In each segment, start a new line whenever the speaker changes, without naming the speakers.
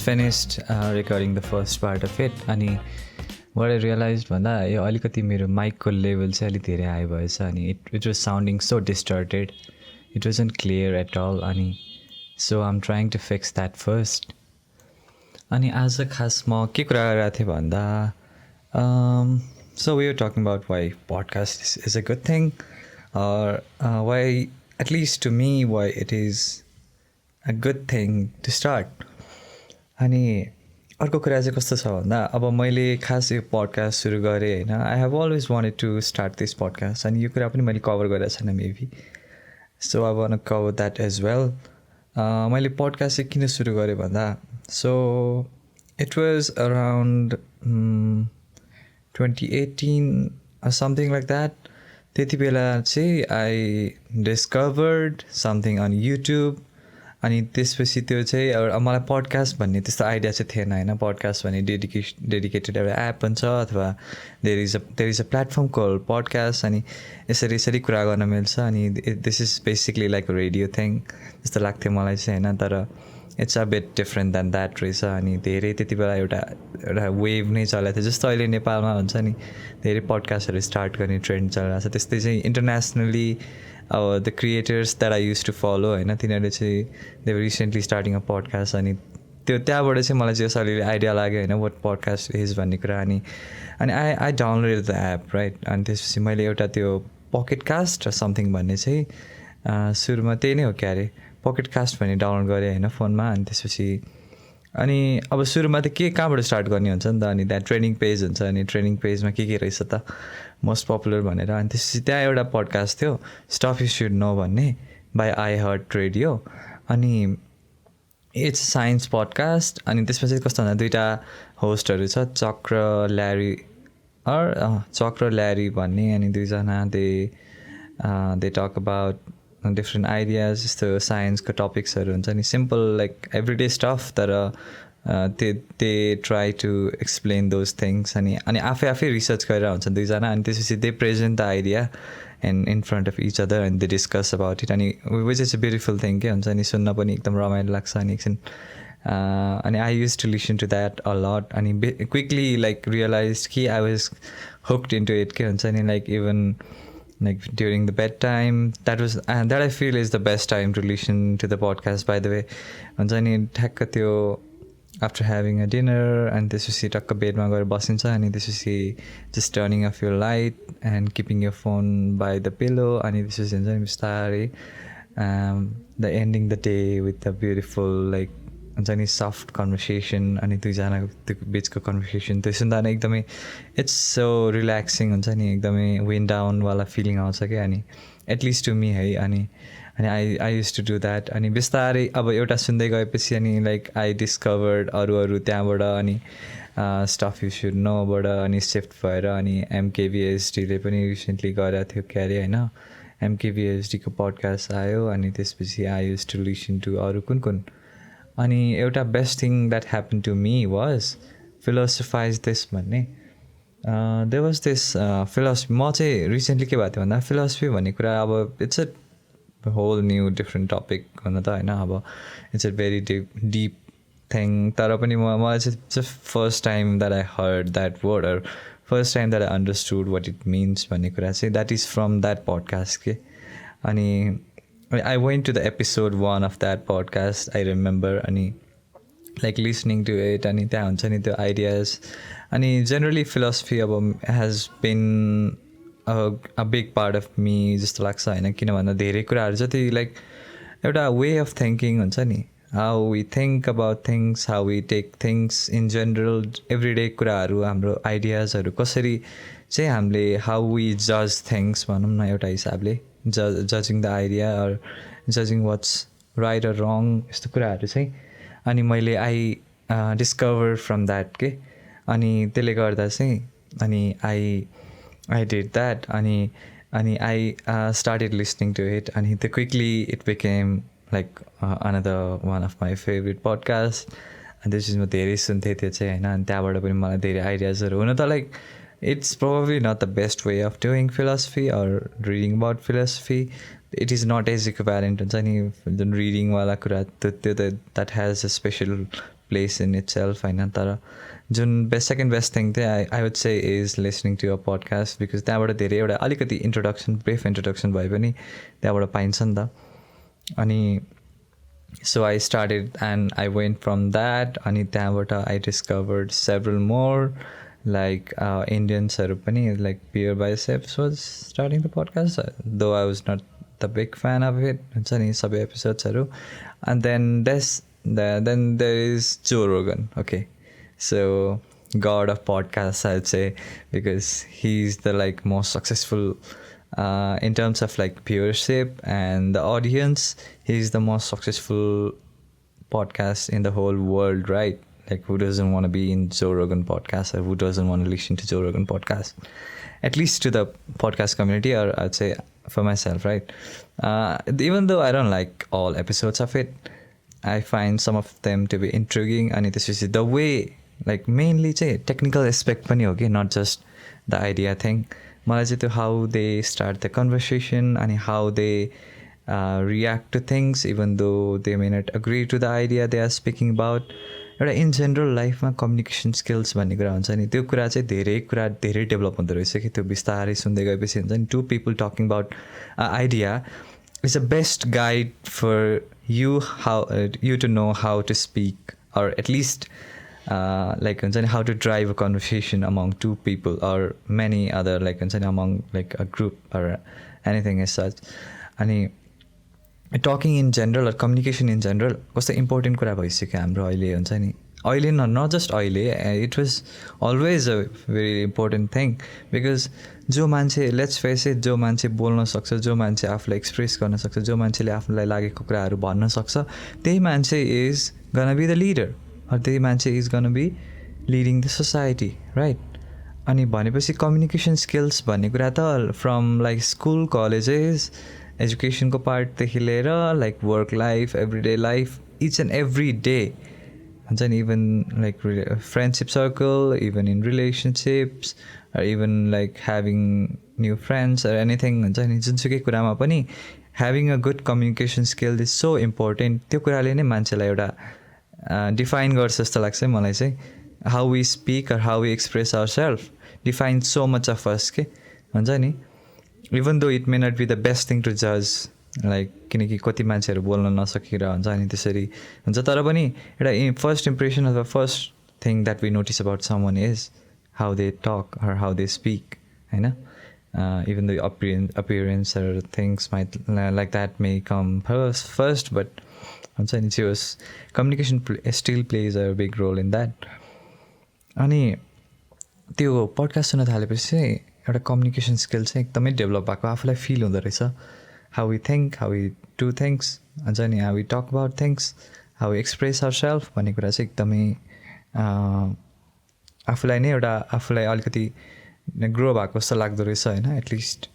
finished recording the first part of it. अनि what I realized भन्दा यो अलिकति मेरो माइकको लेभल चाहिँ अलिक धेरै हाई भएछ अनि it was sounding so distorted. It wasn't clear at all. अनि so I'm trying to fix that first. अनि आज खास म के कुरा गरिरहेको थिएँ भन्दा so we were talking about why podcast is a good thing, or why, at least to me, why it is a good thing to start. अनि अर्को कुरा चाहिँ कस्तो छ भन्दा अब मैले खास यो पडकास्ट सुरु गरेँ होइन. I have always wanted to start this podcast अनि यो कुरा पनि मैले कभर गरेको छैन maybe. So I want to cover that as well. मैले पडकास्ट चाहिँ किन सुरु गरेँ भन्दा so it was around 2018 or something like that. त्यति बेला चाहिँ I discovered something on YouTube. अनि त्यसपछि त्यो चाहिँ अब मलाई पडकास्ट भन्ने त्यस्तो आइडिया चाहिँ थिएन होइन. पडकास्ट भन्ने डेडिकेटेड एउटा एप पनि छ अथवा there is a platform call podcast. अनि यसरी कुरा गर्न मिल्छ अनि this is basically like radio thing जस्तो लाग्थ्यो मलाई चाहिँ होइन. तर it's a bit different than that रहेछ. अनि धेरै त्यति बेला एउटा वेभ नै चलेको थियो. जस्तो अहिले नेपालमा हुन्छ नि धेरै पडकास्टहरू स्टार्ट गर्ने ट्रेन्ड चलिरहेको छ. त्यस्तै चाहिँ इन्टरनेसनली अब the creators that I use to follow होइन तिनीहरूले चाहिँ they were recently starting a podcast. अनि त्यहाँबाट चाहिँ मलाई चाहिँ अलिअलि आइडिया लाग्यो होइन वाट पडकास्ट इज भन्ने कुरा. अनि I downloaded the app right. अनि त्यसपछि मैले एउटा त्यो पकेट कास्ट र समथिङ भन्ने चाहिँ सुरुमा त्यही नै हो क्या अरे पकेट कास्ट भन्ने डाउनलोड गरेँ होइन फोनमा. अनि त्यसपछि अनि अब सुरुमा त कहाँबाट स्टार्ट गर्ने हुन्छ नि त. अनि त्यहाँ ट्रेनिङ पेज हुन्छ अनि ट्रेनिङ पेजमा के रहेछ त मोस्ट पपुलर भनेर. अनि त्यसपछि त्यहाँ एउटा पडकास्ट थियो स्टफ यु सुड नो भन्ने बाई आई हर्ट रेडियो. अनि इट्स साइन्स पडकास्ट. अनि त्यसमा चाहिँ कस्तो भन्दा दुईवटा होस्टहरू छ चक्र ल्यारी भन्ने. अनि दुईजना they talk about different ideas जस्तो साइन्सको टपिक्सहरू हुन्छ नि सिम्पल लाइक एभ्रिडे स्टफ. तर they try to explain those things. अनि आफै रिसर्च गरेर हुन्छ दुईजना. अनि त्यसपछि they present the idea and in front of each other and they discuss about it. अनि which is a beautiful thing के हुन्छ. अनि सुन्न पनि एकदम रमाइलो लाग्छ. अनि एकछिन अनि I use to listen to that a lot. अनि क्विकली लाइक रियलाइज कि I was hooked into it के हुन्छ नि. Like even like during the bedtime that I feel is the best time to listen to the podcast by the way. हुन्छ नि ठ्याक्क त्यो after having a dinner अनि त्यसपछि टक्क बेडमा गएर बसिन्छ. अनि त्यसपछि जस्ट टर्निङ अफ यो लाइट एन्ड किपिङ यो फोन बाई द पिलो. अनि त्यसपछि हुन्छ नि बिस्तारै the ending the day with the beautiful like हुन्छ नि सफ्ट कन्भर्सेसन. अनि दुईजनाको त्यो बिचको कन्भर्सेसन त्यो सुन्दा नै एकदमै इट्स सो रिल्याक्सिङ हुन्छ नि. एकदमै विन्ड डाउनवाला फिलिङ आउँछ क्या. अनि एटलिस्ट टु मी है. अनि I use to do that. अनि बिस्तारै अब एउटा सुन्दै गएपछि अनि लाइक आई डिस्कभर्ड अरू त्यहाँबाट. अनि स्टफ यु सुड नोबाट अनि सिफ्ट भएर अनि एमकेभिएचडीले पनि रिसेन्टली गरेको थियो क्यारे होइन. एमकेभिएचडीको पडकास्ट आयो. अनि त्यसपछि I use to listen to अरू कुन. अनि एउटा best thing that happen to me was philosophize this भन्ने. There was this philosophy. म चाहिँ रिसेन्टली के भएको थियो भन्दा फिलोसफी भन्ने कुरा अब it's a whole new different topic हुन त होइन. अब it's a very deep thing. तर पनि मलाई चाहिँ first time that I heard that word or first time that I understood what it means भन्ने कुरा चाहिँ that is from that podcast के. अनि I went to the episode 1 of that podcast, I remember, अनि like listening to it. अनि त्यहाँ हुन्छ नि त्यो ideas. अनि generally philosophy अब has been a big part of me जस्तो लाग्छ होइन. किन भन्दा धेरै कुराहरू जति लाइक एउटा way of thinking हुन्छ नि. how we think about things, how we take things in general, everyday कुराहरू हाम्रो आइडियाजहरू कसरी चाहिँ हामीले how we judge things भनौँ न एउटा हिसाबले judging the idea or judging what's right or wrong यस्तो कुराहरू चाहिँ. अनि मैले आई डिस्कभर फ्रम द्याट के. अनि त्यसले गर्दा चाहिँ अनि आई डिड द्याट. अनि I started listening to it. अनि त्यो quickly it became like another one of my favourite podcast. अनि त्यसपछि म धेरै सुन्थेँ त्यो चाहिँ होइन. अनि त्यहाँबाट पनि मलाई धेरै आइडियाजहरू हुन त like it's probably not the best way of doing philosophy or reading about philosophy. It is not as equivalent हुन्छ नि reading वाला कुरा त्यो that has a special place in itself होइन. तर जुन सेकेन्ड बेस्ट थिङ चाहिँ I would say is listening to a podcast, because त्यहाँबाट धेरै एउटा अलिकति इन्ट्रोडक्सन, ब्रिफ इन्ट्रोडक्सन भए पनि त्यहाँबाट पाइन्छ नि त. अनि so I started and I went from that, अनि त्यहाँबाट I discovered several more like Indiansहरू पनि, like Beer Biceps was starting the podcast, though I was not the big fan of it, हुन्छ नि सबै एपिसोड्सहरू. And then then there is Joe Rogan. Okay, so god of podcasts I'd say, because he's the like most successful in terms of like viewership and the audience. He's the most successful podcast in the whole world, right? Like, who doesn't want to be in Joe Rogan podcast, or who doesn't want to listen to Joe Rogan podcast? At least to the podcast community, or I'd say for myself, right? Even though I don't like all episodes of it, I find some of them to be intriguing. And this is the way, like mainly technical aspect पनि हो कि, not just the idea thing. मलाई चाहिँ त्यो how they start the conversation and how they react to things even though they may not agree to the idea they are speaking about. एउटा in general लाइफमा communication skills भन्ने कुरा हुन्छ नि, त्यो कुरा चाहिँ धेरै डेभलप हुँदो रहेछ कि. त्यो बिस्तारै सुन्दै गएपछि हुन्छ नि, to people talking about idea is a best guide for you to know how to speak, or at least like how to drive a conversation among two people or many other like among like a group or anything as such. And talking in general or communication in general कस्तो important कुरा भइसक्यो हाम्रो अहिले, हुन्छ नि. अहिले not just अहिले, it was always a very important thing, because जो मान्छे, लेट्स फेस इट, जो मान्छे बोल्न सक्छ, जो मान्छे आफूलाई एक्सप्रेस गर्न सक्छ, जो मान्छेले आफूलाई लागेको कुराहरू भन्न सक्छ, त्यही मान्छे is gonna be the leader, or त्यही मान्छे is gonna be leading the society, right? अनि भनेपछि कम्युनिकेसन स्किल्स भन्ने कुरा त फ्रम लाइक स्कुल, कलेजेस, एजुकेसनको पार्टदेखि लिएर like work life, everyday life, each and every day हुन्छ नि. Even like friendship circle, even in relationships, or even like having new friends or anything, हुन्छ नि. जुनसुकै कुरामा पनि having a good communication skill is so important. त्यो कुराले नै मान्छेलाई एउटा डिफाइन गर्छ जस्तो लाग्छ मलाई चाहिँ. how we speak or how we express ourselves defines so much of us के, हुन्छ नि. even though it may not be the best thing to judge, like किनकि कति मान्छेहरू बोल्न नसकेर हुन्छ अनि त्यसरी हुन्छ, तर पनि एउटा फर्स्ट इम्प्रेसन अथवा first thing that we notice about someone is how they talk or how they speak, you know. Even the appearance or things might like that may come first, but I'm saying communication still plays a big role in that. अनि त्यो podcast सुन्न थालेपछि एउटा communication skill चाहिँ एकदमै develop भएको आफूलाई feel हुँदो रहेछ. how we think, how we do things, हुन्छ नि, how we talk about things, how we express ourselves भन्ने कुरा चाहिँ एकदमै आफूलाई नै एउटा आफूलाई अलिकति ग्रो भएको जस्तो लाग्दो रहेछ होइन. At least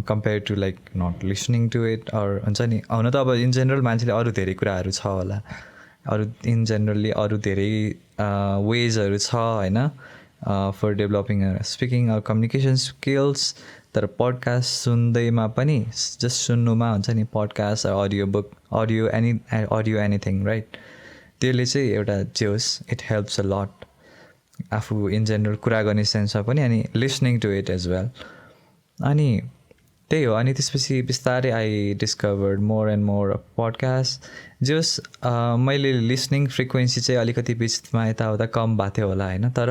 compare to like not listening to it, or हुन्छ नि. हुन त अब इन जेनरल मान्छेले अरू धेरै कुराहरू छ होला, अरू इन जेनरली अरू धेरै वेजहरू छ होइन for developing speaking or communication skills. तर पडकास्ट सुन्दैमा पनि, जस्ट सुन्नुमा हुन्छ नि, podcast or audio book, audio anything, right? त्यसले चाहिँ एउटा जे होस्, इट हेल्प्स अ लट आफू इन जेनरल कुरा गर्ने सेन्समा पनि, अनि listening to it as well. अनि त्यही हो. अनि त्यसपछि बिस्तारै I discovered more and more of podcast. जस मैले लिसनिङ फ्रिक्वेन्सी चाहिँ अलिकति बिचमा यताउता कम भएको थियो होला होइन, तर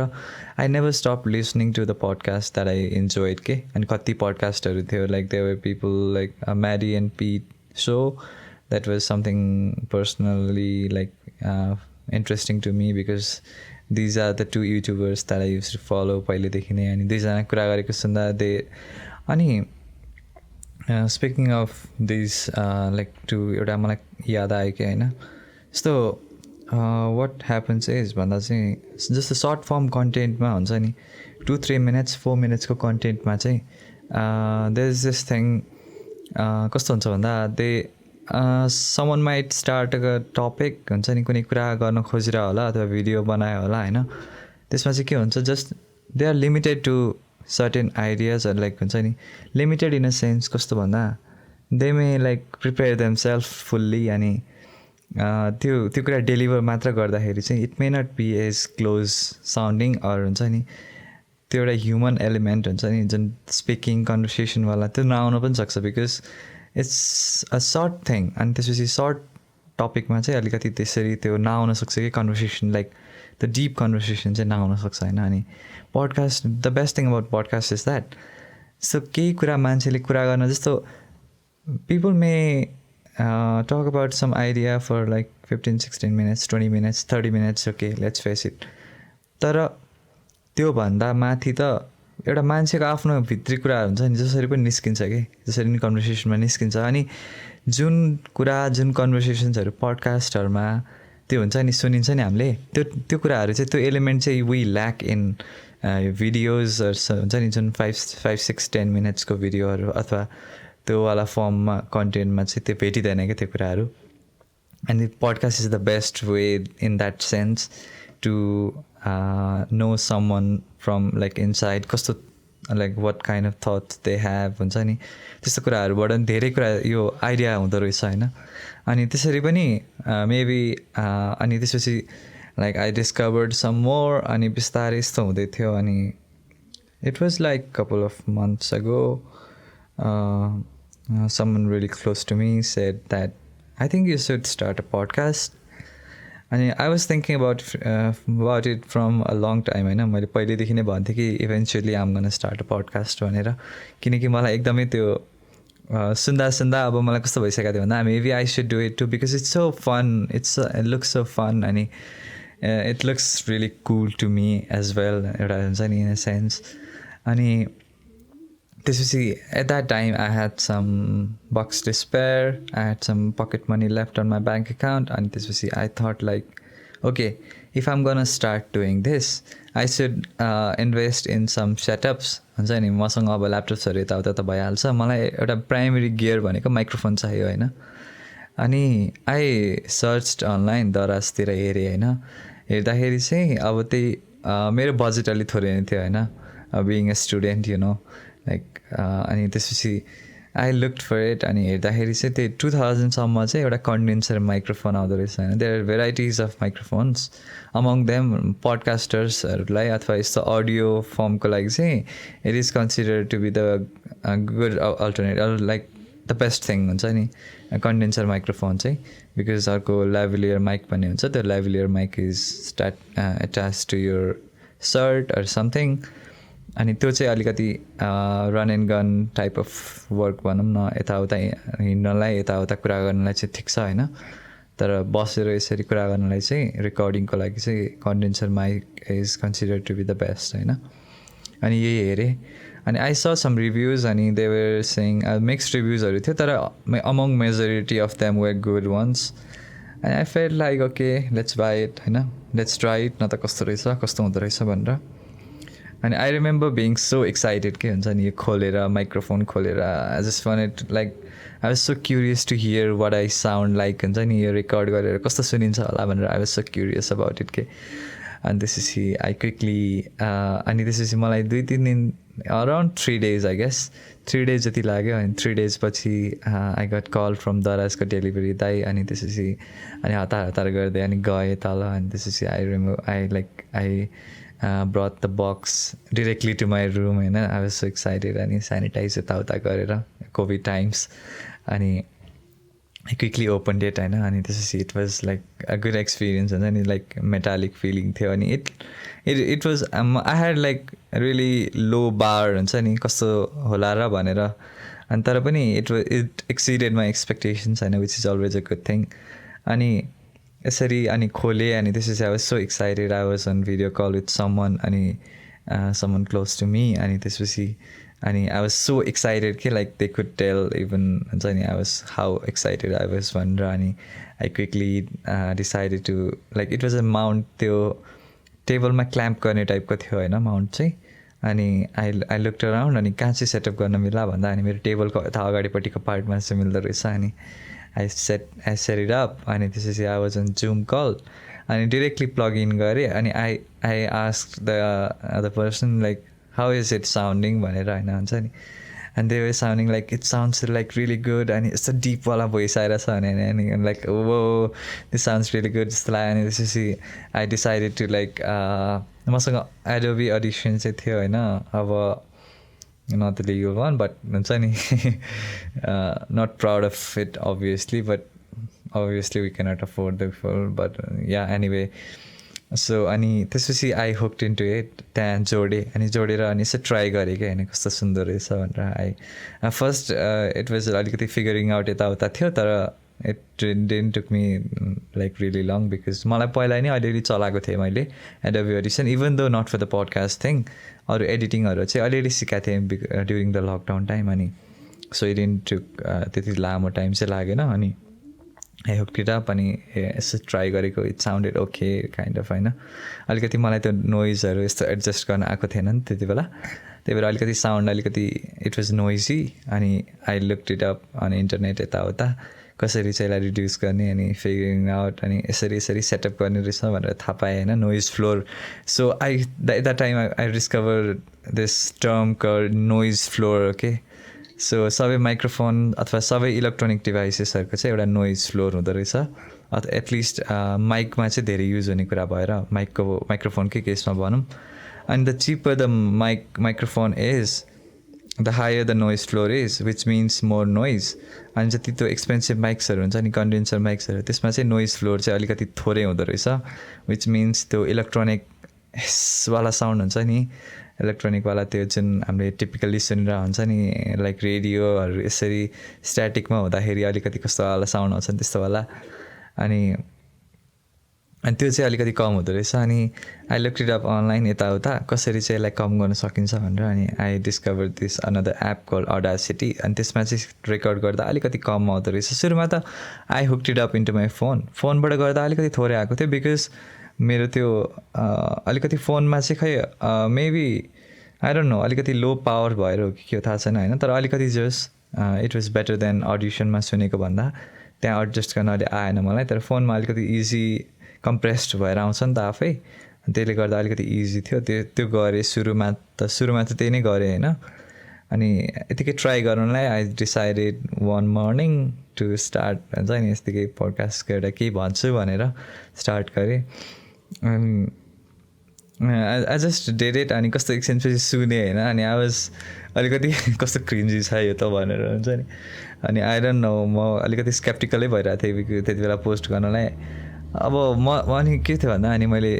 I never stop listening to the podcast that I enjoyed के. अनि कति पडकास्टहरू थियो, like there were people like Mary and Pete so, that was something personally like interesting to me, because these are the two YouTubers that I used to follow पहिलेदेखि नै. अनि दुईजना कुरा गरेको सुन्दा अनि speaking of this like to एउटा मलाई याद आयो कि होइन, यस्तो वाट ह्यापन्स इज भन्दा चाहिँ जस्तो सर्ट फर्म कन्टेन्टमा हुन्छ नि, 2-3 minutes 4 minutes को कन्टेन्टमा चाहिँ देयर इज दिस थिङ कस्तो हुन्छ भन्दा someone might start a topic, हुन्छ नि, कुनै कुरा गर्न खोजिरह होला अथवा भिडियो बनायो होला होइन. त्यसमा चाहिँ के हुन्छ, just they are limited to certain ideas, like हुन्छ नि, लिमिटेड इन अ सेन्स कस्तो भन्दा they may like prepare themself fully, अनि त्यो त्यो कुरा डेलिभर मात्र गर्दाखेरि चाहिँ it may not be as close sounding or हुन्छ नि त्यो एउटा ह्युमन एलिमेन्ट हुन्छ नि जुन स्पिकिङ कन्भर्सेसनवाला त्यो नआउन पनि सक्छ because it's a short thing अनि त्यसपछि सर्ट टपिकमा चाहिँ अलिकति त्यसरी त्यो नआउन सक्छ कि conversation like the deep conversation चाहिँ नआउन सक्छ होइन अनि podcast the best thing about podcast is that so केही कुरा मान्छेले कुरा गर्न जस्तो people may talk about some idea for like 15-16 minutes 20 minutes 30 minutes okay let's face it तर त्योभन्दा माथि त एउटा मान्छेको आफ्नो भित्री कुराहरू हुन्छ नि जसरी पनि निस्किन्छ कि जसरी नि कन्भर्सेसनमा निस्किन्छ अनि जुन कुरा जुन कन्भर्सेसन्सहरू पडकास्टहरूमा त्यो हुन्छ नि सुनिन्छ नि हामीले त्यो कुराहरू चाहिँ त्यो एलिमेन्ट चाहिँ वी ल्याक इन भिडियोजहरू हुन्छ नि जुन 5-6-10 मिनट्सको भिडियोहरू अथवा त्यो वाला फर्ममा कन्टेन्टमा चाहिँ त्यो भेटिँदैन क्या त्यो कुराहरू and podcast is the best way in that sense to know someone from like inside कस्तो like what kind of thoughts they have हुन्छ नि त्यस्तो कुराहरूबाट पनि धेरै कुरा यो आइडिया हुँदो रहेछ होइन अनि त्यसरी पनि मेबी अनि त्यसपछि like I discovered some more अनि बिस्तारै यस्तो हुँदै थियो अनि it was like couple of months ago someone really close to me said that I think you should start a podcast and I was thinking about it from a long time हैन मैले पहिलेदेखि नै भन्थे कि eventually I'm going to start a podcast भनेर किनकि मलाई एकदमै त्यो सुन्दा सुन्दा अब मलाई कस्तो भइसकेको थियो भन्दा maybe I should do it too because it's so fun it looks so fun and it looks really cool to me as well एउटा हुन्छ नि in a sense अनि त्यसपछि at that time I had some bucks to spare I had some pocket money left on my bank account and त्यसपछि I thought like okay if I'm gonna start doing this I should invest in some setups हुन्छ नि मसँग अब ल्यापटप्सहरू यताउता त भइहाल्छ मलाई एउटा प्राइमेरी गियर भनेको माइक्रोफोन चाहियो होइन अनि आई सर्च्ड अनलाइन दराजतिर हेरेँ होइन हेर्दाखेरि चाहिँ अब त्यही मेरो बजेट अलिक थोरै नै थियो होइन being a student you know like अनि त्यसपछि आई लुक्ड फर इट अनि हेर्दाखेरि चाहिँ त्यही 2000सम्म चाहिँ एउटा कन्डेन्सर माइक्रोफोन आउँदो रहेछ होइन there are varieties of microphones among them पडकास्टर्सहरूलाई अथवा यस्तो अडियो फर्मको लागि चाहिँ it is consider to be the good alternate like the best thing हुन्छ नि कन्डेन्सर माइक्रोफोन चाहिँ बिकज अर्को ल्याभलियर माइक भन्ने हुन्छ त्यो lavalier mic is attach to your shirt or something अनि त्यो चाहिँ अलिकति run and gun type of work भनौँ न यताउता हिँड्नलाई यताउता कुरा गर्नलाई चाहिँ ठिक छ होइन तर बसेर यसरी कुरा गर्नलाई चाहिँ रेकर्डिङको लागि चाहिँ condenser mic is consider to be the best होइन अनि यही हेरेँ अनि आई स सम रिभ्युज अनि दे वर सेङ मिक्स्ड रिभ्युजहरू थियो तर among majority of them were good ones अनि I feel like okay let's buy it होइन लेट्स ट्राई इट न त कस्तो रहेछ कस्तो हुँदो रहेछ भनेर अनि I remember being so excited के हुन्छ नि यो खोलेर माइक्रोफोन खोलेर I just wanted like I was so curious to hear what I sound like हुन्छ नि यो रेकर्ड गरेर कस्तो सुनिन्छ होला भनेर I was so curious about it के अनि त्यसपछि आई क्विकली अनि त्यसपछि मलाई 2-3 दिन around 3 days I guess 3 days जति लाग्यो अनि 3 days पछि आई गट कल फ्रम दराजको डेलिभरी दाइ अनि त्यसपछि अनि हतार गर्दै अनि गएँ तल अनि त्यसपछि I brought the box directly to my room and I was so excited and sanitize yatauta garera COVID times and I quickly opened it and this is it was like a good experience and then like metallic feeling थियो and it was I had like a really low bar and ani kasto hola ra bhanera and tara pani it exceeded my expectations and which is always a good thing ani यसरी अनि खोलेँ अनि त्यसपछि I was so excited I was on video call with someone अनि someone close to me अनि त्यसपछि अनि I was so excited कि like they could tell even हुन्छ नि I was how excited I was भनेर अनि I quickly decided to like it was a mount त्यो टेबलमा क्ल्याम्प गर्ने टाइपको थियो होइन माउन्ट चाहिँ अनि आई लुक्ड अराउन्ड अनि कहाँ चाहिँ सेटअप गर्न मिल्ला भन्दा अनि मेरो टेबलको यता अगाडिपट्टिको पार्टमा चाहिँ मिल्दो रहेछ अनि I set it up and this I was on Zoom call and directly plug in gare and I asked the other person like how is it sounding bhanera हैन हुन्छ नि and they were sounding like it sounds like really good and it's a deep wala voice aira cha and like whoa, this sounds really good just like and this is I decided to like maसँग Adobe Audition चाहिँ थियो हैन अब not the legal one but हुन्छ नि not proud of it obviously but obviously we cannot afford the full but yeah anyway so अनि त्यसपछि I hooked into it त्यहाँ जोडे अनि जोडेर अनि यसो ट्राई गरेँ क्या हैन कस्तो सुन्दर रहेछ भनेर फर्स्ट it was अलिकति फिगरिङ आउट यताउता थियो तर it didn't took me like really long because मलाई पहिला नै अलिअलि चलाएको थिएँ मैले Adobe Audition even though not for the podcast thing अरू एडिटिङहरू चाहिँ अलिअलि सिकाएको थिएँ ड्युरिङ द लकडाउन टाइम अनि सो इट डिडन्ट टुक त्यति लामो टाइम चाहिँ लागेन अनि I hooked it up अनि यसो ट्राई गरेको it sounded okay kind of होइन अलिकति मलाई त्यो नोइजहरू यस्तो एडजस्ट गर्न आएको थिएन नि त्यति बेला त्यही भएर अलिकति साउन्ड अलिकति इट वाज नोइजी अनि आई लुक्ड इट अप अनि इन्टरनेट यताउता कसरी चाहिँ यसलाई रिड्युस गर्ने अनि फिगरिङ आउट अनि यसरी यसरी सेटअप गर्ने रहेछ भनेर थाहा पाएँ होइन noise floor so I at the time I discover this term called noise floor okay so सबै माइक्रोफोन अथवा सबै इलेक्ट्रोनिक डिभाइसेसहरूको चाहिँ एउटा नोइज फ्लोर हुँदो रहेछ अथवा एटलिस्ट माइकमा चाहिँ धेरै युज हुने कुरा भएर माइक्रोफोनकै केसमा भनौँ अनि the cheaper the microphone is the higher the noise floor is which means more noise अनि जति त्यो एक्सपेन्सिभ माइक्सहरू हुन्छ नि कन्डेन्सर माइक्सहरू त्यसमा चाहिँ नोइज फ्लोर चाहिँ अलिकति थोरै हुँदो रहेछ विच मिन्स त्यो इलेक्ट्रोनिक वाला साउन्ड हुन्छ नि इलेक्ट्रोनिकवाला त्यो जुन हामीले टिपिकल्ली सुनेर हुन्छ नि लाइक रेडियोहरू यसरी स्ट्याटिकमा हुँदाखेरि अलिकति कस्तो वाला साउन्ड आउँछ नि त्यस्तोवाला अनि त्यो चाहिँ अलिकति कम हुँदो रहेछ अनि I looked it up online यताउता कसरी चाहिँ यसलाई कम गर्न सकिन्छ भनेर अनि I discover this another app call Audacity अनि त्यसमा चाहिँ रेकर्ड गर्दा अलिकति कम आउँदो रहेछ सुरुमा त I hooked it up into my फोनबाट गर्दा अलिकति थोरै आएको थियो बिकज मेरो त्यो अलिकति फोनमा चाहिँ खै मेबी आई डोन्ट नो अलिकति लो पावर भएर हो कि के हो थाहा छैन होइन तर अलिकति जस इट वाज बेटर देन अडिसनमा सुनेको भन्दा त्यहाँ एडजस्ट गर्न अहिले आएन मलाई तर फोनमा अलिकति इजी कम्प्रेस्ड भएर आउँछ नि त आफै त्यसले गर्दा अलिकति इजी थियो त्यो गरेँ सुरुमा त त्यही नै गरेँ होइन अनि यतिकै ट्राई गर्नलाई I decided one morning to start हुन्छ नि यतिकै पोडकास्टको एउटा केही भन्छु भनेर स्टार्ट गरेँ आई जस्ट डेड इट अनि कस्तो एकछिनपछि सुने होइन अनि आई वाज अलिकति कस्तो क्रिन्जी छ यो त भनेर हुन्छ नि अनि आई डोन्ट नो म अलिकति स्केप्टिकलै भइरहेको थिएँ त्यति बेला पोस्ट गर्नलाई अब म अनि के थियो भन्दा अनि मैले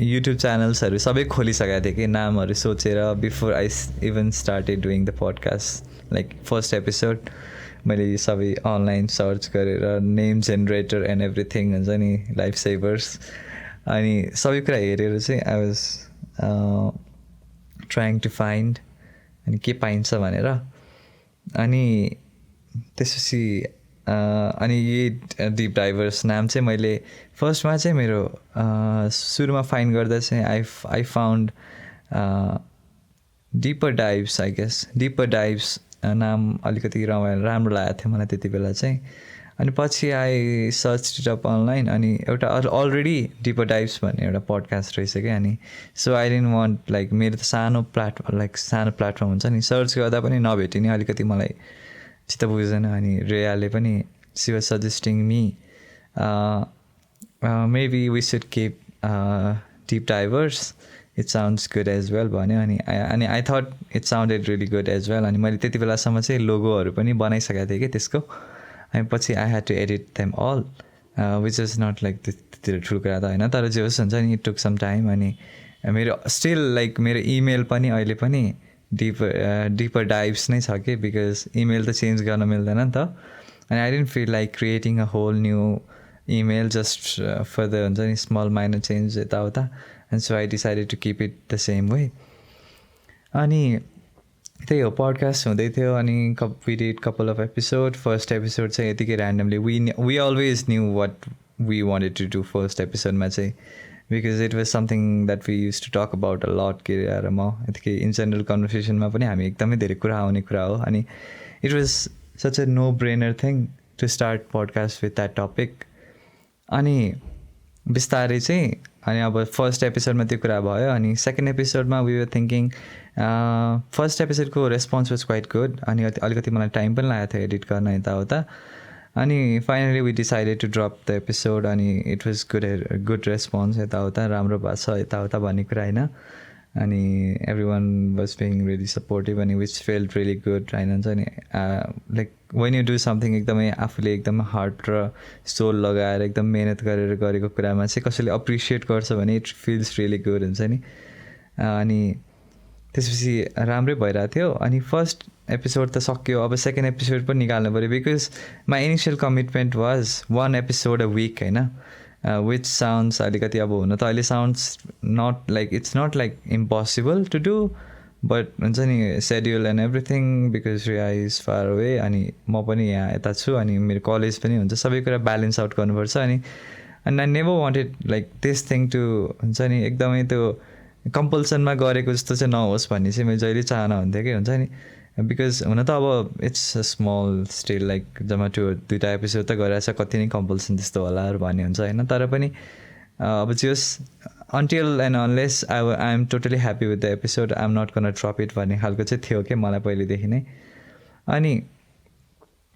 युट्युब च्यानल्सहरू सबै खोलिसकेको थिएँ कि नामहरू सोचेर before I even started doing the podcast like first episode मैले यो सबै अनलाइन सर्च गरेर नेम जेनेरेटर एन्ड एभ्रिथिङ हुन्छ नि लाइफ सेभर्स अनि सबै कुरा हेरेर चाहिँ I was trying to find अनि के पाइन्छ भनेर अनि त्यसपछि अनि यही डिप डाइभर्स नाम चाहिँ मैले फर्स्टमा चाहिँ मेरो सुरुमा फाइन्ड गर्दा चाहिँ I found Deeper Dives I guess Deeper Dives नाम अलिकति राम्रो लागेको थियो मलाई त्यति बेला चाहिँ अनि पछि I search it up online अनि एउटा अलरेडी डिपर डाइभ्स भन्ने एउटा पोडकास्ट रहेछ क्या अनि so I didn't want like मेरो त सानो प्लेटफर्म हुन्छ नि सर्च गर्दा पनि नभेटिने अलिकति मलाई चित्त बुझ्दैन अनि रेयाले पनि she was suggesting me maybe we should keep Deep Divers it sounds good as well भन्यो अनि I thought it sounded really good as well अनि मैले त्यति बेलासम्म चाहिँ लोगोहरू पनि बनाइसकेको थिएँ कि त्यसको अनि पछि I had to edit them all which is not like त्यति ठुलो कुरा त होइन तर जे होस् हुन्छ नि इट टुक सम टाइम अनि मेरो स्टिल लाइक मेरो इमेल पनि अहिले पनि डिपर डाइभ्स नै छ कि बिकज इमेल त चेन्ज गर्न मिल्दैन नि त अनि I didn't feel like creating a whole new email just for the हुन्छ नि स्मल माइनर चेन्ज यताउता and so I decided to keep it the same way अनि त्यही हो पोडकास्ट हुँदै थियो अनि we did couple of episode first episode चाहिँ यतिकै randomly we always knew what we wanted to do first एपिसोडमा चाहिँ because it was something that we used to talk about a lot के अरे म यतिकै इन जेनरल कन्भर्सेसनमा पनि हामी एकदमै धेरै कुरा आउने कुरा हो अनि it was such a no brainer thing to start podcast with that topic अनि बिस्तारै चाहिँ अनि अब फर्स्ट एपिसोडमा त्यो कुरा भयो अनि सेकेन्ड एपिसोडमा वी वर थिङ्किङ फर्स्ट एपिसोडको रेस्पोन्स वाज क्वाइट गुड अनि अलिकति मलाई टाइम पनि लागेको थियो एडिट गर्न यताउता अनि finally we decided to drop the episode अनि इट वाज गुड रेस्पोन्स यताउता राम्रो भएको छ यताउता भन्ने कुरा होइन अनि every one was being really supportive अनि विच फेल्ट रियली गुड होइन हुन्छ नि like when you do something एकदमै आफूले एकदम हार्ट र सोल लगाएर एकदम मिहिनेत गरेर गरेको कुरामा चाहिँ कसैले अप्रिसिएट गर्छ भने इट फिल्स रियली गुड हुन्छ नि अनि त्यसपछि राम्रै भइरहेको थियो अनि फर्स्ट एपिसोड त सक्यो अब सेकेन्ड एपिसोड पनि निकाल्नु पऱ्यो because my initial commitment was 1 episode a week होइन विच साउन्ड्स अलिकति अब हुन त अहिले sounds not like it's not like impossible to do but हुन्छ नि schedule and everything because Riya is far away अनि म पनि यहाँ यता छु अनि मेरो कलेज पनि हुन्छ सबै कुरा ब्यालेन्स आउट गर्नुपर्छ अनि I never wanted like this thing to हुन्छ नि एकदमै त्यो कम्पल्सनमा गरेको जस्तो चाहिँ नहोस् भन्ने चाहिँ मैले जहिले चाहना हुन्थ्यो कि हुन्छ नि बिकज हुन त अब it's a small still like जम्मा 2 एपिसोड त गरिरहेछ कति नै कम्पल्सन त्यस्तो होलाहरू भन्ने हुन्छ होइन तर पनि अब जस until and unless I am totally happy with the episode I am not gonna drop it भन्ने खालको चाहिँ थियो कि मलाई पहिलेदेखि नै अनि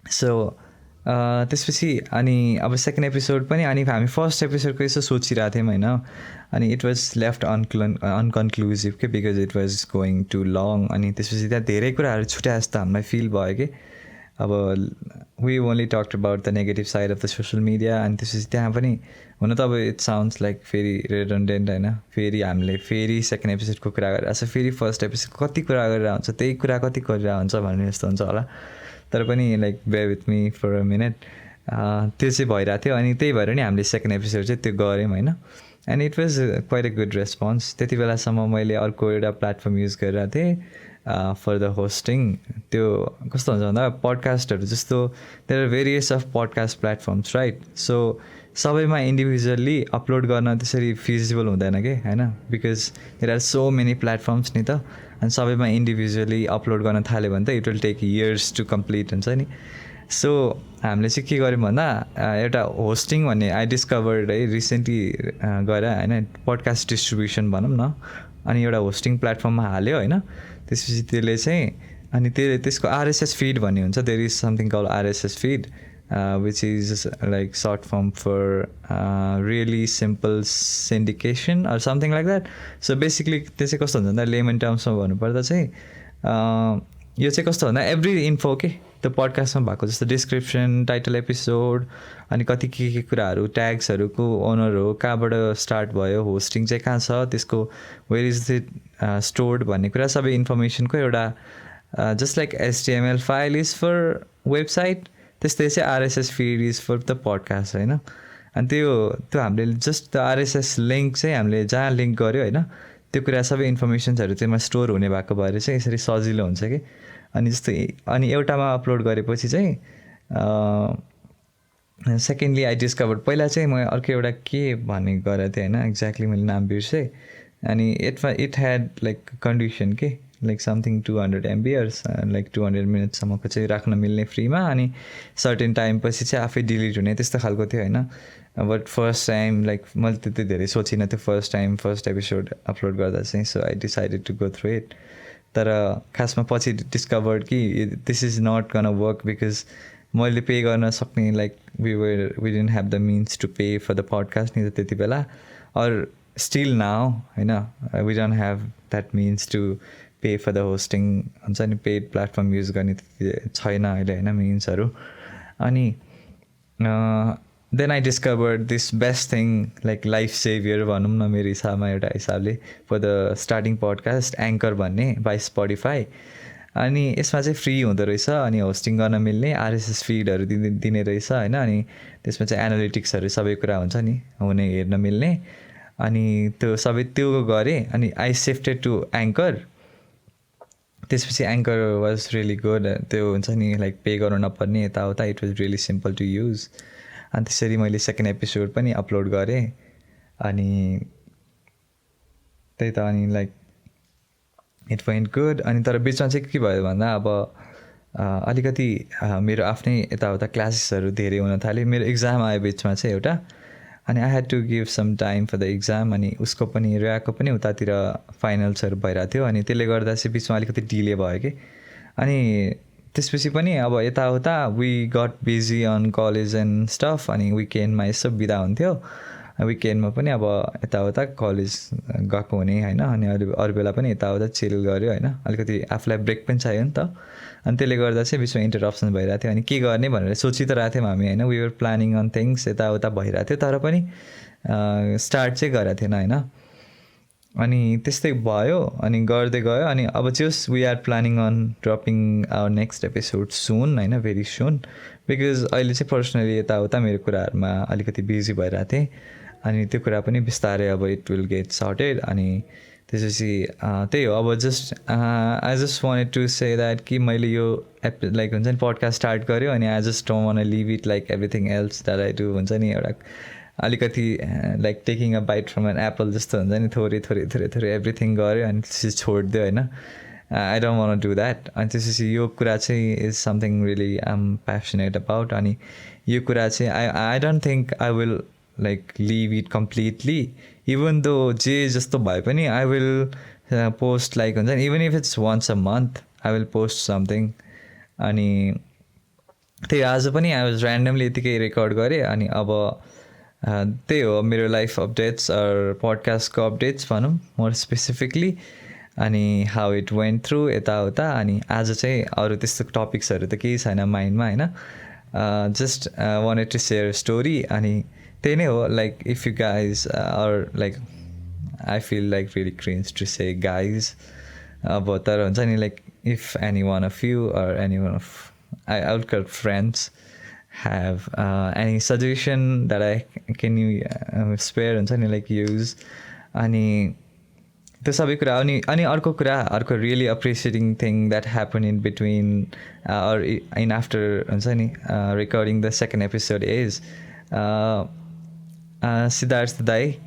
सो त्यसपछि अनि अब सेकेन्ड एपिसोड पनि अनि हामी फर्स्ट एपिसोडको यसो सोचिरहेको थियौँ होइन अनि इट वाज लेफ्ट अनकन्क्लुजिभ के because it was going too long अनि त्यसपछि त्यहाँ धेरै कुराहरू छुट्याए जस्तो हामीलाई फिल भयो कि अब we only talked about the negative side of the social media अनि त्यसपछि त्यहाँ पनि हुन त अब इट साउन्ड्स लाइक फेरि रेडन्डेन्ट होइन फेरि हामीले फेरि सेकेन्ड एपिसोडको कुरा गरिरहेको छ फेरि फर्स्ट एपिसोड कति कुरा गरिरहेको हुन्छ त्यही कुरा कति गरिरहेको हुन्छ भन्ने जस्तो हुन्छ होला तर पनि like bear with me for a minute त्यो चाहिँ भइरहेको थियो अनि त्यही भएर नि हामीले सेकेन्ड एपिसोड चाहिँ त्यो गऱ्यौँ होइन and it was quite a good response त्यति बेलासम्म मैले अर्को एउटा प्लेटफर्म युज गरिरहेको थिएँ फर द होस्टिङ त्यो कस्तो हुन्छ भन्दा पडकास्टहरू जस्तो there are various of podcast platforms right so सबैमा इन्डिभिजुअल्ली अपलोड गर्न त्यसरी फिजिबल हुँदैन कि होइन because there are so many platforms नि त अनि सबैमा इन्डिभिजुअली अपलोड गर्न थाल्यो भने त it will take years to complete हुन्छ नि सो हामीले चाहिँ के गर्यौँ भन्दा एउटा होस्टिङ भन्ने आई डिस्कभर्ड है रिसेन्टली गएर होइन पडकास्ट डिस्ट्रिब्युसन भनौँ न अनि एउटा होस्टिङ प्लेटफर्ममा हाल्यो होइन त्यसपछि त्यसले चाहिँ अनि त्यसको आरएसएस फिड भन्ने हुन्छ there is something call RSS feed which is like short form for really simple syndication or something like that. So basically this is कस्तो हुन्छ भन्दा लेमन टर्म्समा भन्नुपर्दा चाहिँ यो चाहिँ कस्तो भन्दा एभ्री इन्फो के त्यो पडकास्टमा भएको जस्तो डिस्क्रिप्सन टाइटल एपिसोड अनि कति के कुराहरू ट्याग्सहरूको ओनर हो कहाँबाट स्टार्ट भयो होस्टिङ चाहिँ कहाँ छ त्यसको वेयर इज इट स्टोर्ड भन्ने कुरा सबै इन्फर्मेसनको एउटा just like HTML file is for website त्यस्तै चाहिँ RSS feed is for the podcast होइन अनि त्यो हामीले जस्ट द आरएसएस लिङ्क चाहिँ हामीले जहाँ लिङ्क गऱ्यो होइन त्यो कुरा सबै इन्फर्मेसन्सहरू त्यसमा स्टोर हुने भएको भएर चाहिँ यसरी सजिलो हुन्छ कि अनि जस्तै अनि एउटामा अपलोड गरेपछि चाहिँ सेकेन्डली आई डिस्कभर्ड पहिला चाहिँ म अर्को एउटा के भन्ने गरेको थिएँ होइन एक्ज्याक्टली मैले नाम बिर्सेँ अनि इट ह्याड लाइक कन्डिसन के लाइक समथिङ 200 MB लाइक 200 मिनटसम्मको चाहिँ राख्न मिल्ने फ्रीमा अनि सर्टेन टाइम पछि चाहिँ आफै डिलिट हुने त्यस्तो खालको थियो होइन बट फर्स्ट टाइम लाइक मैले त्यति धेरै सोचिनँ त्यो फर्स्ट एपिसोड अपलोड गर्दा चाहिँ so I decided to go through it तर खासमा पछि डिस्कभर्ड कि this is not gonna work because मैले पे गर्न सक्ने like we didn't have the means to pay for the podcast नि त त्यति बेला अर स्टिल नाउ होइन we don't have that means to pay for the hosting हुन्छ नि पेड प्लेटफर्म युज गर्ने छैन अहिले होइन मिन्सहरू अनि then I discovered this best thing like life saviour भनौँ न मेरो हिसाबमा एउटा हिसाबले for the starting podcast anchor भन्ने बाई स्पोटिफाई अनि यसमा चाहिँ फ्री हुँदो रहेछ अनि होस्टिङ गर्न मिल्ने आरएसएस फिडहरू दिने रहेछ होइन अनि त्यसमा चाहिँ एनालिटिक्सहरू सबै कुरा हुन्छ नि हुने हेर्न मिल्ने अनि त्यो सबै त्यो गरेँ अनि आई सिफ्टेड टु एङ्कर त्यसपछि एङ्कर वाज रियली गुड त्यो हुन्छ नि लाइक पे गर्नु नपर्ने यताउता it was really simple to use अनि त्यसरी मैले सेकेन्ड एपिसोड पनि अपलोड गरेँ अनि त्यही त अनि लाइक इट वेन्ट गुड अनि तर बिचमा चाहिँ के भयो भन्दा अब अलिकति मेरो आफ्नै यताउता क्लासेसहरू धेरै हुन थाल्यो मेरो इक्जाम आयो बिचमा चाहिँ एउटा अनि I had to give some time for the exam अनि उसको पनि रेयाको पनि उतातिर फाइनल्सहरू भइरहेको थियो अनि त्यसले गर्दा चाहिँ बिचमा अलिकति डिले भयो कि अनि त्यसपछि पनि अब यताउता we got busy on college and stuff अनि विकेन्डमा यसो बिदा हुन्थ्यो विकेन्डमा पनि अब यताउता कलेज गएको हुने होइन अनि अरू बेला पनि यताउता चिल गऱ्यो होइन अलिकति आफूलाई ब्रेक पनि चाहियो नि त अनि त्यसले गर्दा चाहिँ बिचमा इन्टरप्सन भइरहेको थियो अनि के गर्ने भनेर सोचि त रहेको थियौँ हामी होइन we were planning on things यताउता भइरहेको थियो तर पनि स्टार्ट चाहिँ गरेको थिएन होइन अनि त्यस्तै भयो अनि गर्दै गयो अनि अब चाहिँ we are planning on dropping our next episode soon होइन भेरी सुन बिकज अहिले चाहिँ पर्सनली यताउता मेरो कुराहरूमा अलिकति बिजी भइरहेको थिएँ अनि त्यो कुरा पनि बिस्तारै अब इट विल गेट सर्टेड अनि त्यसपछि त्यही हो अब just I just wanted to say that कि मैले यो लाइक हुन्छ नि पडकास्ट स्टार्ट गऱ्यो अनि I just don't want leave it like everything else that I do हुन्छ नि एउटा अलिकति like taking a bite from an apple जस्तो हुन्छ नि थोरै थोरै थोरै थोरै एभ्रिथिङ गऱ्यो अनि त्यसपछि छोडिदियो होइन I don't want do that अनि त्यसपछि यो कुरा चाहिँ is something really I am passionate about अनि यो कुरा चाहिँ I don't think I will like leave it completely even though जे जस्तो भए पनि I will post like हुन्छ नि even if it's once a month I will post something अनि त्यही आज पनि I was randomly यतिकै रेकर्ड गरेँ अनि अब त्यही हो मेरो लाइफ अपडेट्स पडकास्टको अपडेट्स भनौँ मोर स्पेसिफिकली अनि हाउ इट वेन्ट थ्रु यताउता अनि आज चाहिँ अरू त्यस्तो टपिक्सहरू त केही छैन माइन्डमा होइन just wanted to share story अनि त्यही नै हो like if you guys are like I feel like really cringe to say guys अब तर हुन्छ नि like if any one of you or any one of I would call friends have any suggestion that can you spare हुन्छ नि like use अनि त्यो सबै कुरा अनि अर्को really appreciating thing that happen in between or in after हुन्छ नि recording the second episode is Siddharth दाई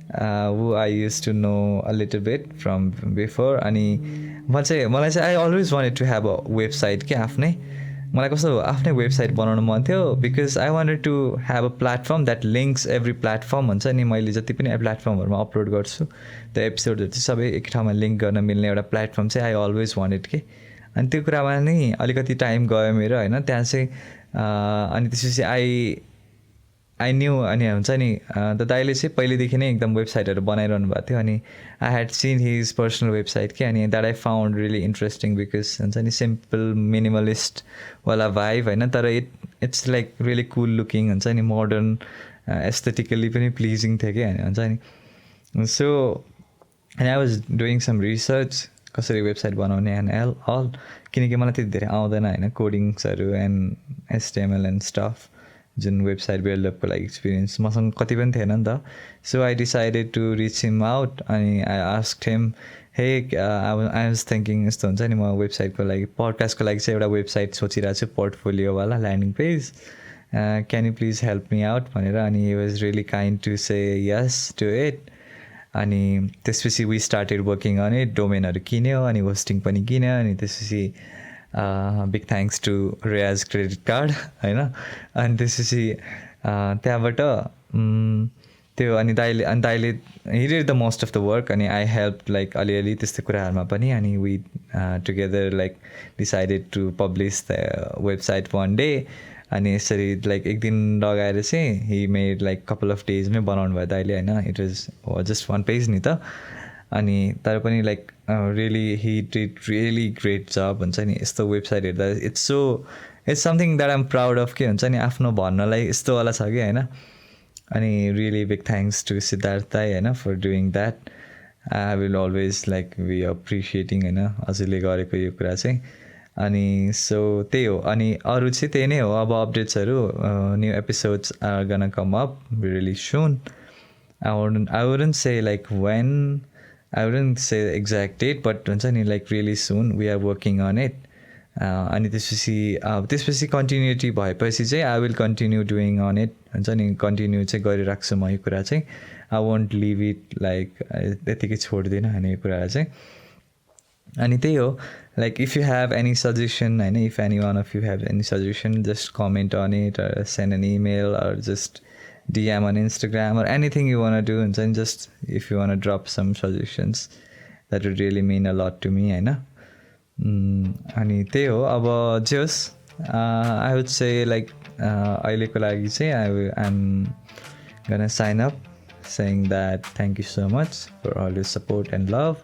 who I used to know a little bit from before अनि मलाई चाहिँ I always wanted to have a website के आफ्नै मलाई कस्तो आफ्नै वेबसाइट बनाउनु मन थियो because I wanted to have a platform that links every platform हुन्छ नि मैले जति पनि प्लेटफर्महरूमा अपलोड गर्छु त्यो एपिसोडहरू चाहिँ सबै एक ठाउँमा लिङ्क गर्न मिल्ने एउटा प्लेटफर्म चाहिँ आई अलवेज वान्टेड के अनि त्यो कुरामा नै अलिकति टाइम गयो मेरो होइन त्यहाँ चाहिँ अनि त्यसपछि आई न्यू अनि हुन्छ नि त दाइले चाहिँ पहिलेदेखि नै एकदम वेबसाइटहरू बनाइरहनु भएको थियो अनि I had seen his personal website के अनि that I found really interesting because हुन्छ नि सिम्पल मिनिमलिस्ट वाला भाइब होइन तर it's like really cool looking हुन्छ नि मोडर्न एस्थेटिकली पनि प्लिजिङ थियो कि हुन्छ नि so and I was doing some research कसरी वेबसाइट बनाउने एन्ड अल किनकि मलाई त्यति धेरै आउँदैन होइन कोडिङ्सहरू एन्ड एचटिएमएल एन्ड स्टफ जुन वेबसाइट बिल्डअपको लागि एक्सपिरियन्स मसँग कति पनि थिएन नि त so I decided to reach him out अनि I asked him hey I was thinking यस्तो हुन्छ नि म वेबसाइटको लागि पडकास्टको लागि चाहिँ एउटा वेबसाइट सोचिरहेको छु पोर्टफोलियोवाला landing page can you please help me out भनेर अनि he was really kind to say yes to it अनि त्यसपछि we started working on it डोमेनहरू किन्यो अनि होस्टिङ पनि किन्यो अनि त्यसपछि big thanks to Riyaz credit card होइन अनि त्यसपछि त्यहाँबाट त्यो अनि दाइले he did the most of the work अनि आई हेल्प लाइक अलिअलि त्यस्तो कुराहरूमा पनि अनि we together like decided to publish the website one day अनि यसरी लाइक एक दिन लगाएर चाहिँ he made like couple of डेजमै बनाउनु भयो दाइले होइन it was just one page नि त अनि तर पनि like really he did really great job हुन्छ नि यस्तो वेबसाइट हेर्दा it's something that I'm proud of के हुन्छ नि आफ्नो भन्नलाई यस्तोवाला छ कि होइन अनि really big thanks to Siddharth दाई होइन for doing that I will always like be appreciating होइन हजुरले गरेको यो कुरा चाहिँ अनि सो त्यही हो अनि अरू चाहिँ त्यही नै हो अब अपडेट्सहरू new episodes are gonna come up really soon I wouldn't say like when I wouldn't say exact date but हुन्छ नि like really soon we are working on it अनि त्यसपछि कन्टिन्युटी भएपछि चाहिँ I will continue doing on it हुन्छ नि continue चाहिँ गरिराख्छु म यो कुरा चाहिँ I won't leave it like त्यतिकै छोड्दिनँ होइन यो कुरा चाहिँ अनि त्यही हो like if you have any suggestion होइन if any one of you have any suggestion just comment on it or send an email or just DM on Instagram or anything you want to do, and then just if you want to drop some suggestions, that would really mean a lot to me, होइन. अनि त्यही हो. अब जे होस्, I would say like अहिलेको लागि चाहिँ I'm gonna sign up saying that thank you so much for all your support and love,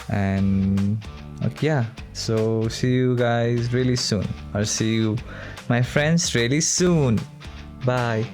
and okay, yeah, so see you guys really soon, or see you my friends really soon. Bye.